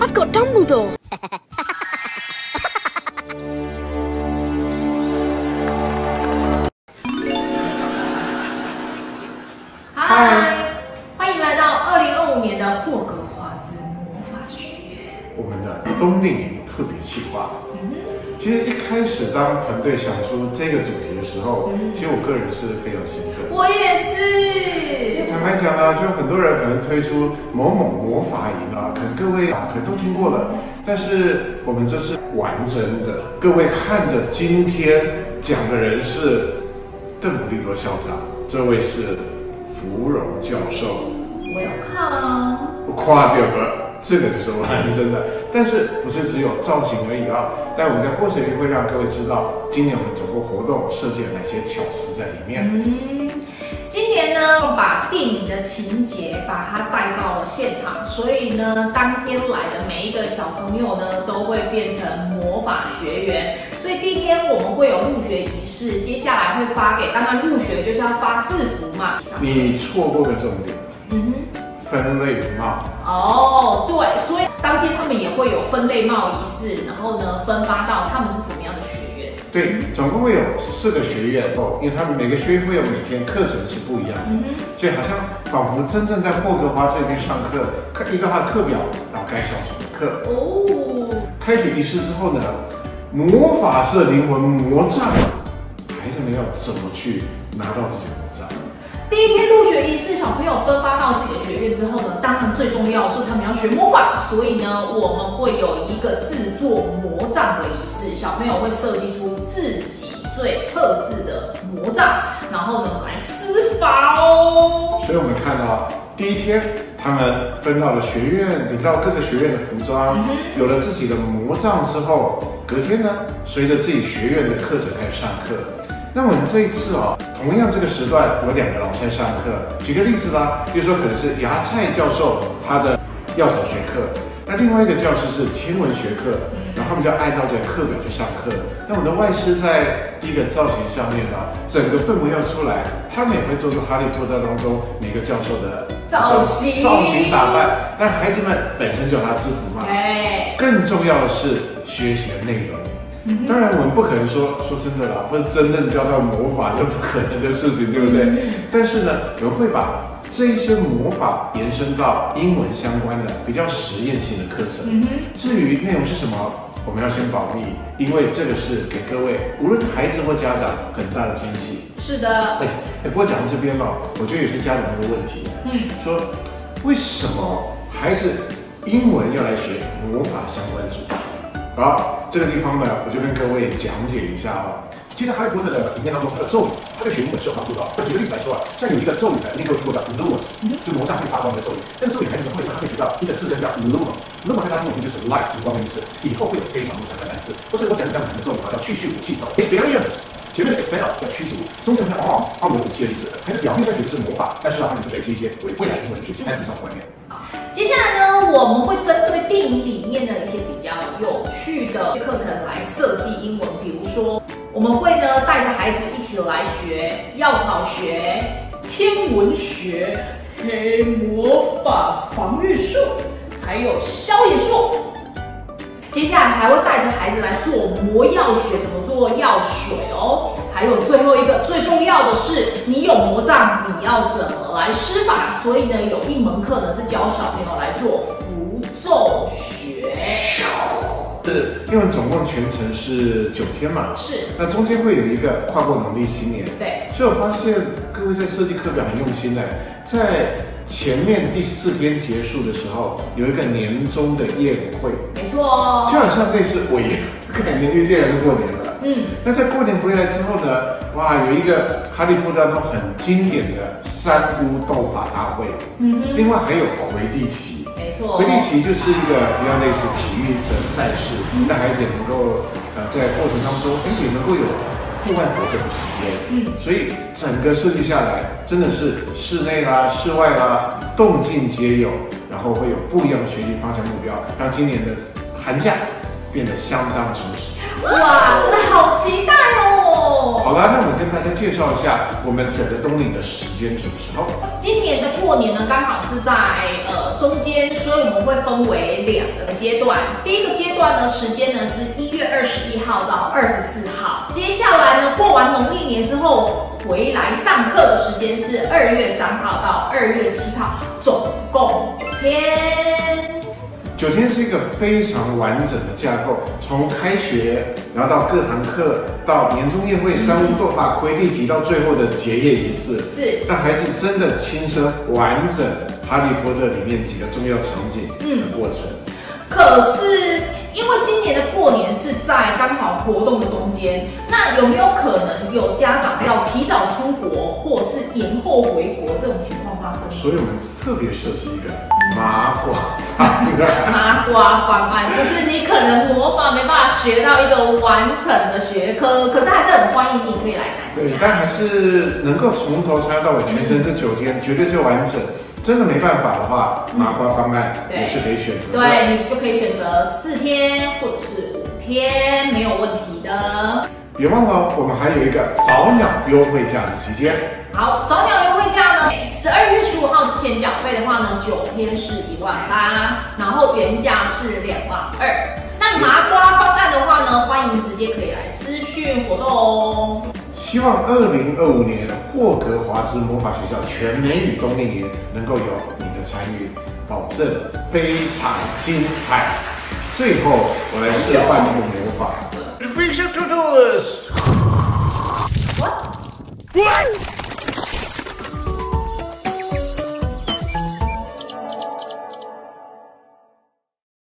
I've got Dumbledore. 嗨，欢迎来到2025年的霍格华兹魔法学院。我们的冬令营特别企划。其实一开始当团队想出这个主题的时候，其实我个人是非常兴奋。我也是。坦白讲啊，就很多人可能推出某某魔法营啊，可能各位可能都听过了，但是我们这是完整的。各位看着今天讲的人是邓布利多校长，这位是芙蓉教授。我有看。我夸掉了，这个就是完整的。但是不是只有造型而已啊？但我们在过程里会让各位知道，今年我们整个活动设计了哪些巧思在里面。今年呢，把电影的情节把它带到了现场，所以呢，当天来的每一个小朋友呢，都会变成魔法学员。所以第一天我们会有入学仪式，接下来会发给，当然入学就是要发制服嘛。你错过个重点。分类帽。哦，对，所以当天他们也会有分类帽仪式，然后呢，分发到他们是什么样的学院。对，总共会有4个学院哦，因为他们每个学院会有每天课程是不一样的，所以好像仿佛真正在霍格华兹这边上课，依照他的课表，然后该上什么课。哦。开学仪式之后呢，魔法社灵魂魔杖，孩子们要怎么去拿到自己的魔杖？第一天入学仪式，小朋友分发到自己的学院之后呢，当然最重要的是他们要学魔法，所以呢，我们会有一个制作魔杖的仪式，小朋友会设计出自己最特制的魔杖，然后呢来施法哦。所以我们看到第一天，他们分到了学院，领到各个学院的服装，有了自己的魔杖之后，隔天呢，随着自己学院的课程开始上课。那我们这一次哦，同样这个时段有2个老师在上课。举个例子啦，比如说可能是芽菜教授他的药草学课，那另外一个教室是天文学课，然后他们就按照这个课表去上课。那我们的外师在第一个造型上面呢，整个氛围要出来，他们也会做出哈利波特当中每个教授的造型打扮。但孩子们本身就有他制服嘛，更重要的是学习的内容。当然，我们不可能说真的啦，或者真正教到魔法，这不可能的事情，对不对？但是呢，我们会把这一些魔法延伸到英文相关的比较实验性的课程。至于内容是什么，我们要先保密，因为这个是给各位无论孩子或家长很大的惊喜。是的。不过讲到这边哦，我觉得有些家长有个问题，说为什么孩子英文要来学魔法相关主题？好，这个地方呢，我就跟各位讲解一下啊。其实哈利波特的影片当中，它的咒语，它对学英文是有帮助的。举个例子来说啊，像有一个咒语呢，你可以听过的 Lumos， 就魔杖会发光的咒语。但是咒语孩子们会上，他会学到一个字根叫 Luma，Luma 在它中文就是 light， 烛光的意思。以后会有非常多相关单词，或是我讲一讲我们的咒语啊，叫去武器走 ，experience。前面的 expel 叫驱逐，中间的他们有武器的例子，孩子表面在学的是魔法，但是他们是累积一些未来英文学习单词上的观念。接下来呢，我们会针对电影里面的一些比较有趣的课程来设计英文，比如说我们会呢带着孩子一起来学药草学、天文学、黑魔法防御术，还有消炎术。接下来还会带着孩子来做魔药学，怎么做药水哦。还有最后一个最重要的是，你有魔杖，你要怎么来施法？所以呢，有一门课呢是教小朋友来做符咒学。是，因为总共全程是9天嘛，是。那中间会有一个跨过农历新年，对。所以我发现各位在设计课表很用心的，在前面第4天结束的时候，有一个年终的宴会，没错哦，就好像类似尾牙概念，因为接下来就过年了。那在过年回来之后呢，哇，有一个哈利波特当中很经典的3巫斗法大会，另外还有魁地奇。没错，魁地奇就是一个比较类似体育的赛事，那孩子也能够在过程当中，也能够有户外活动的时间。所以整个设计下来，真的是室内啦、室外啦，动静皆有，然后会有不一样的学习方向目标，让今年的寒假变得相当充实。哇，真的好期待哦！好了，那我们跟大家介绍一下我们整个冬令的时间什么时候？今年的过年呢，刚好是在中间，所以我们会分为2个阶段。第一个阶段呢，时间呢是1月21号到24号。接下来呢，过完农历年之后回来上课的时间是2月3号到2月7号，总共9天。9天是一个非常完整的架构，从开学，然后到各堂课，到年终宴会、三巫斗法、魁地奇，到最后的结业仪式，是让孩子真的亲身完整《哈利波特》里面几个重要场景的过程。可是因为今年的过年是在刚好活动的中间，那有没有可能有家长要提早出国，或是延后回国这种情况发生？所以我们特别设计一个麻瓜方案。麻瓜方案就是你可能魔法没办法学到一个完整的学科，可是还是很欢迎你可以来参加。对，但还是能够从头参加到尾，全程这9天绝对最完整。真的没办法的话，麻瓜方案也是可以选择的。对，你就可以选择4天或者是5天，没有问题的。别忘了，我们还有一个早鸟优惠价的期间。好，早鸟优惠价呢，12月15号之前缴费的话呢，9天是18000，然后原价是22000。那麻瓜方案的话呢，欢迎直接可以来私讯活动哦。希望2025年霍格华兹魔法学校全美语冬令营能够有你的参与，保证非常精彩。最后，我来示范这个魔法。